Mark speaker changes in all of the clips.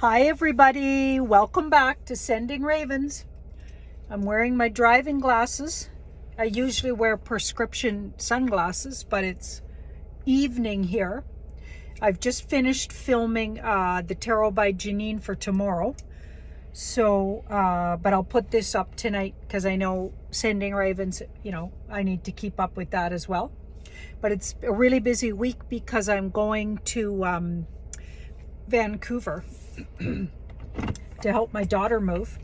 Speaker 1: Hi everybody, welcome back to Sending Ravens. I'm wearing my driving glasses. I usually wear prescription sunglasses, but it's evening here. I've just finished filming the Tarot by Janine for tomorrow. So, but I'll put this up tonight because I know Sending Ravens, I need to keep up with that as well. But it's a really busy week because I'm going to Vancouver to help my daughter move,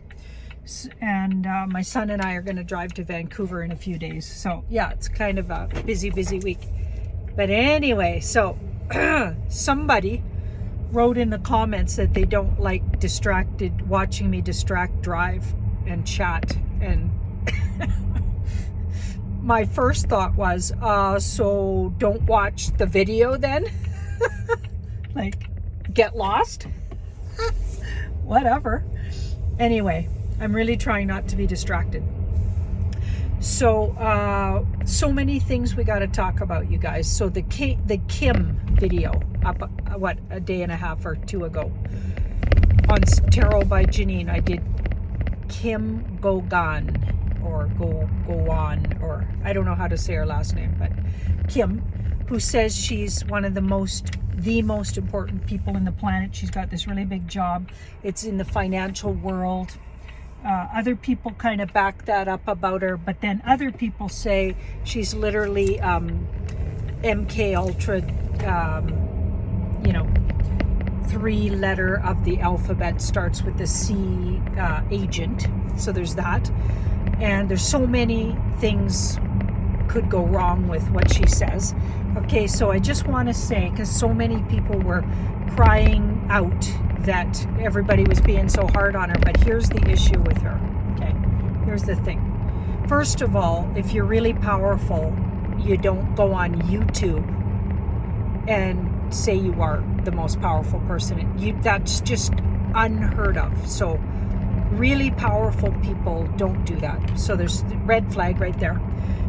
Speaker 1: and my son and I are going to drive to Vancouver in a few days. So yeah, it's kind of a busy week. But anyway, so somebody wrote in the comments that they don't like watching me drive and chat, and my first thought was, so don't watch the video then. Like, get lost. Whatever. Anyway, I'm really trying not to be distracted. So so many things we got to talk about, you guys. So the Kim video up a day and a half or two ago on Tarot by Janine. I did Kim Gogan or Gowan, or I don't know how to say her last name, but Kim, who says she's one of the most important people in the planet. She's got this really big job. It's in the financial world. Other people kind of back that up about her, but then other people say she's literally MK Ultra, 3-letter of the alphabet, starts with the C, agent. So there's that. And there's so many things could go wrong with what she says. Okay, so I just want to say, because so many people were crying out that everybody was being so hard on her, but here's the issue with her. Okay, here's the thing. First of all, if you're really powerful, you don't go on YouTube and say you are the most powerful person. That's just unheard of. So really powerful people don't do that. So there's the red flag right there.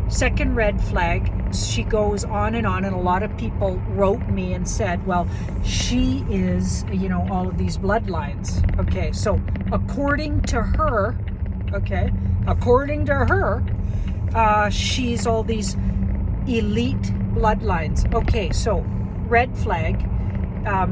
Speaker 1: Second red flag, she goes on, and a lot of people wrote me and said, well, she is, all of these bloodlines. Okay, so according to her, she's all these elite bloodlines. Okay, so red flag,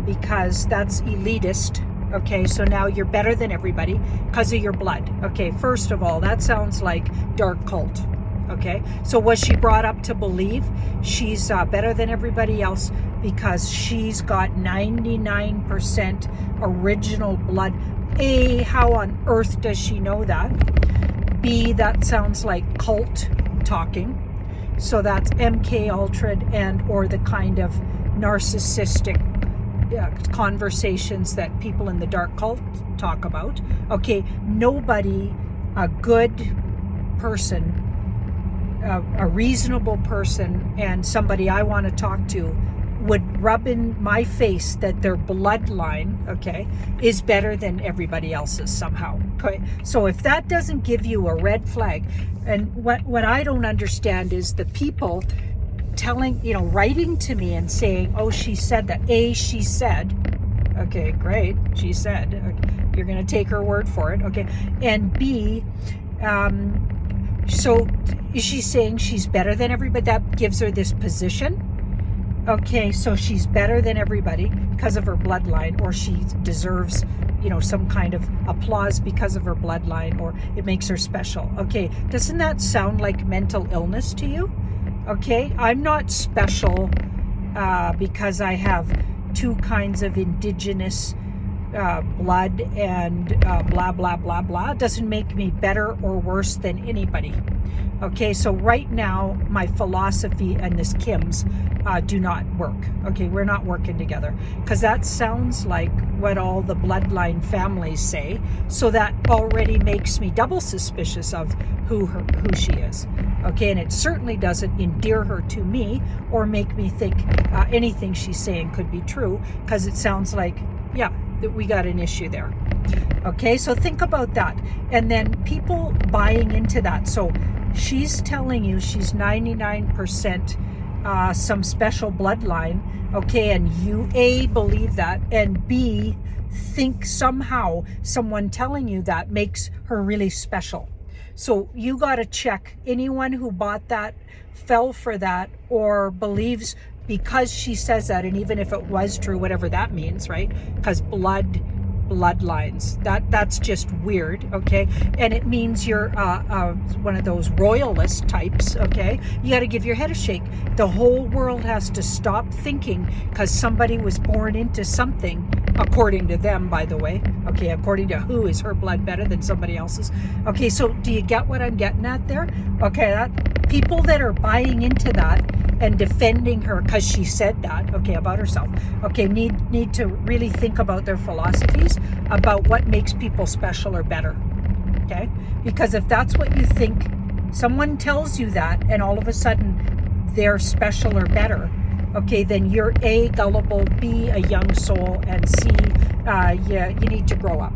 Speaker 1: because that's elitist. Okay, so now you're better than everybody because of your blood. Okay, first of all, that sounds like dark cult. Okay, so was she brought up to believe she's better than everybody else because she's got 99% original blood? A, how on earth does she know that? B, that sounds like cult talking. So that's MK Ultra and or the kind of narcissistic conversations that people in the dark cult talk about. Okay, nobody, a good person, a reasonable person, and somebody I want to talk to would rub in my face that their bloodline, okay, is better than everybody else's somehow. Okay, so if that doesn't give you a red flag, and what I don't understand is the people telling, writing to me and saying, oh, she said that. A, she said. Okay, great, she said. Okay, you're going to take her word for it. Okay, and B, so is she saying she's better than everybody? That gives her this position. Okay, so she's better than everybody because of her bloodline, or she deserves, some kind of applause because of her bloodline, or it makes her special. Okay, doesn't that sound like mental illness to you? Okay, I'm not special because I have two kinds of indigenous blood and blah, blah, blah, blah. It doesn't make me better or worse than anybody. Okay, so right now, my philosophy and this Kim's do not work. Okay, we're not working together because that sounds like what all the bloodline families say. So that already makes me double suspicious of who she is. Okay, and it certainly doesn't endear her to me or make me think anything she's saying could be true, because it sounds like, yeah, that we got an issue there. Okay, so think about that. And then people buying into that. So she's telling you she's 99% some special bloodline, okay, and you A, believe that, and B, think somehow someone telling you that makes her really special. So you got to check anyone who bought that, fell for that, or believes because she says that, and even if it was true, whatever that means, right? Because bloodlines, that's just weird, okay? And it means you're one of those royalist types, okay? You got to give your head a shake. The whole world has to stop thinking because somebody was born into something, according to them, by the way, okay? According to who, is her blood better than somebody else's? Okay, so do you get what I'm getting at there? Okay, that people that are buying into that and defending her because she said that, okay, about herself, okay, need to really think about their philosophies about what makes people special or better, okay? Because if that's what you think, someone tells you that and all of a sudden they're special or better, okay, then you're A, gullible, B, a young soul, and C, you need to grow up,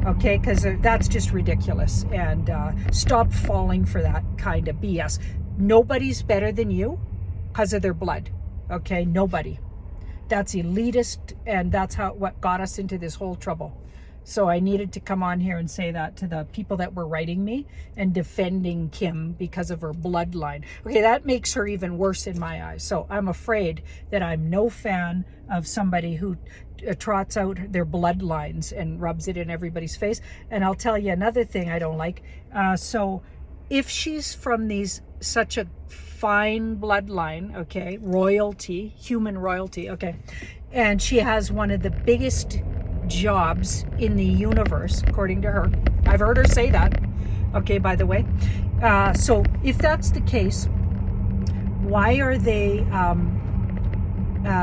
Speaker 1: okay? Because that's just ridiculous, and stop falling for that kind of BS. Nobody's better than you because of their blood, okay? Nobody. That's elitist, and that's what got us into this whole trouble. So I needed to come on here and say that to the people that were writing me and defending Kim because of her bloodline. Okay, that makes her even worse in my eyes. So I'm afraid that I'm no fan of somebody who trots out their bloodlines and rubs it in everybody's face. And I'll tell you another thing I don't like. So if she's from such a fine bloodline, okay, royalty, human royalty, okay, and she has one of the biggest jobs in the universe, according to her. I've heard her say that, okay, by the way. So if that's the case, why are they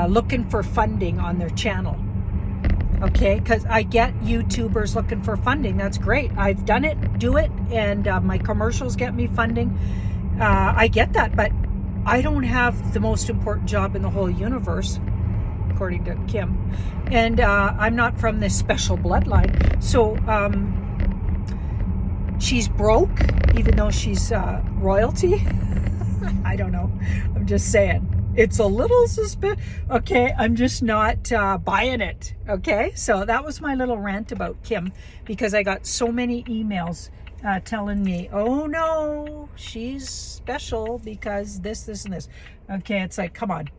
Speaker 1: looking for funding on their channel? Okay, because I get YouTubers looking for funding. That's great. I've done it, do it, and my commercials get me funding. I get that, but I don't have the most important job in the whole universe, according to Kim, and I'm not from this special bloodline. So she's broke, even though she's royalty. I don't know. I'm just saying. It's a little suspicious. Okay, I'm just not buying it. Okay, so that was my little rant about Kim, because I got so many emails telling me, oh no, she's special because this, and this. Okay, it's like, come on.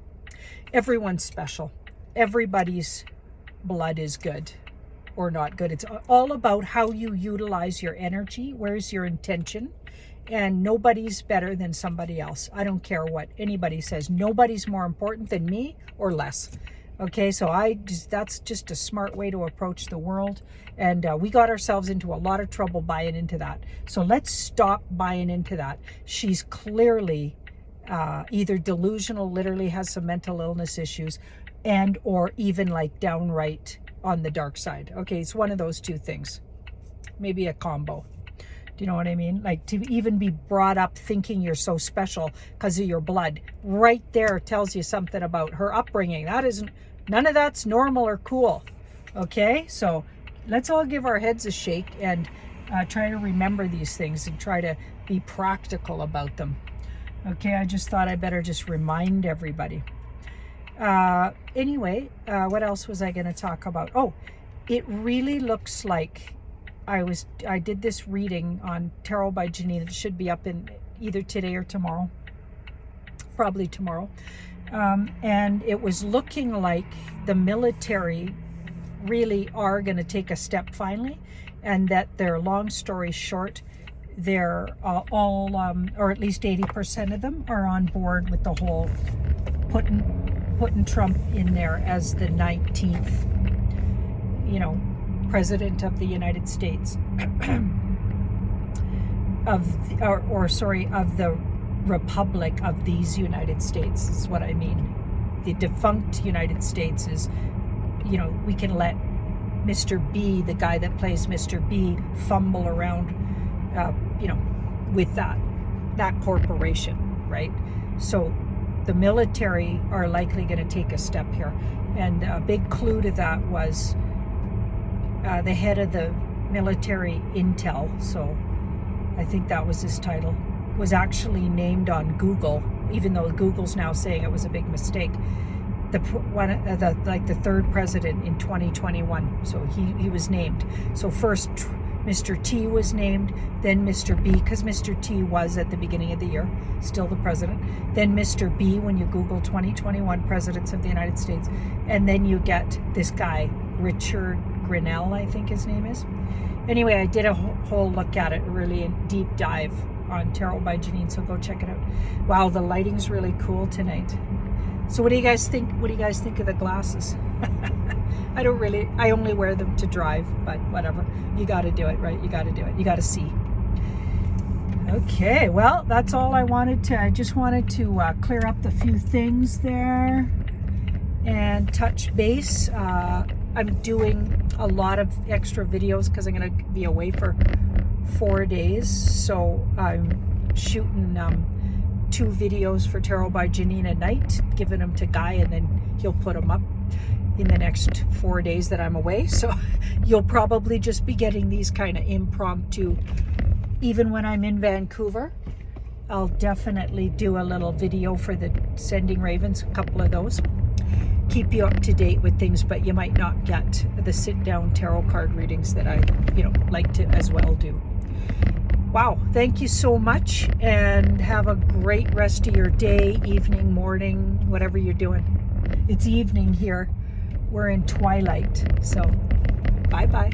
Speaker 1: Everyone's special. Everybody's blood is good or not good. It's all about how you utilize your energy. Where's your intention? And nobody's better than somebody else. I don't care what anybody says. Nobody's more important than me or less. Okay, so that's just a smart way to approach the world. And we got ourselves into a lot of trouble buying into that. So let's stop buying into that. She's clearly either delusional, literally has some mental illness issues, and or even like downright on the dark side. Okay, it's one of those two things. Maybe a combo. Do you know what I mean? Like, to even be brought up thinking you're so special because of your blood, right there tells you something about her upbringing. None of that's normal or cool. Okay, so let's all give our heads a shake and try to remember these things and try to be practical about them. Okay, I just thought I better just remind everybody. Anyway, what else was I going to talk about? Oh, it really looks like I did this reading on Tarot by Janine. It should be up in either today or tomorrow, probably tomorrow. And it was looking like the military really are going to take a step finally, and that they're, long story short, they're all, or at least 80% of them are on board with the whole putting Trump in there as the 19th, President of the United States, of the Republic of these United States is what I mean. The defunct United States is, we can let Mr. B, the guy that plays Mr. B, fumble around, with that corporation, right? So the military are likely going to take a step here. And a big clue to that was the head of the military intel, so I think that was his title, was actually named on Google even though Google's now saying it was a big mistake. The third president in 2021. So he was named. So first Mr. T was named, then Mr. B, because Mr. T was at the beginning of the year still the president. Then Mr. B when you Google 2021 presidents of the United States, and then you get this guy Richard Grinnell, I think his name is. Anyway, I did a whole look at it, really a deep dive on Tarot by Janine, so go check it out. Wow, the lighting's really cool tonight. So what do you guys think? What do you guys think of the glasses? I only wear them to drive, but whatever. You got to do it, right? You got to do it. You got to see. Okay, well, that's all I just wanted to clear up the few things there and touch base. I'm doing a lot of extra videos because I'm going to be away for 4 days. So I'm shooting 2 videos for Tarot by Janine a night, giving them to Guy, and then he'll put them up in the next 4 days that I'm away. So you'll probably just be getting these kind of impromptu, even when I'm in Vancouver. I'll definitely do a little video for the Sending Ravens, a couple of those. Keep you up to date with things, but you might not get the sit-down tarot card readings that I, like to as well do. Wow, thank you so much, and have a great rest of your day, evening, morning, whatever you're doing. It's evening here. We're in twilight, so bye-bye.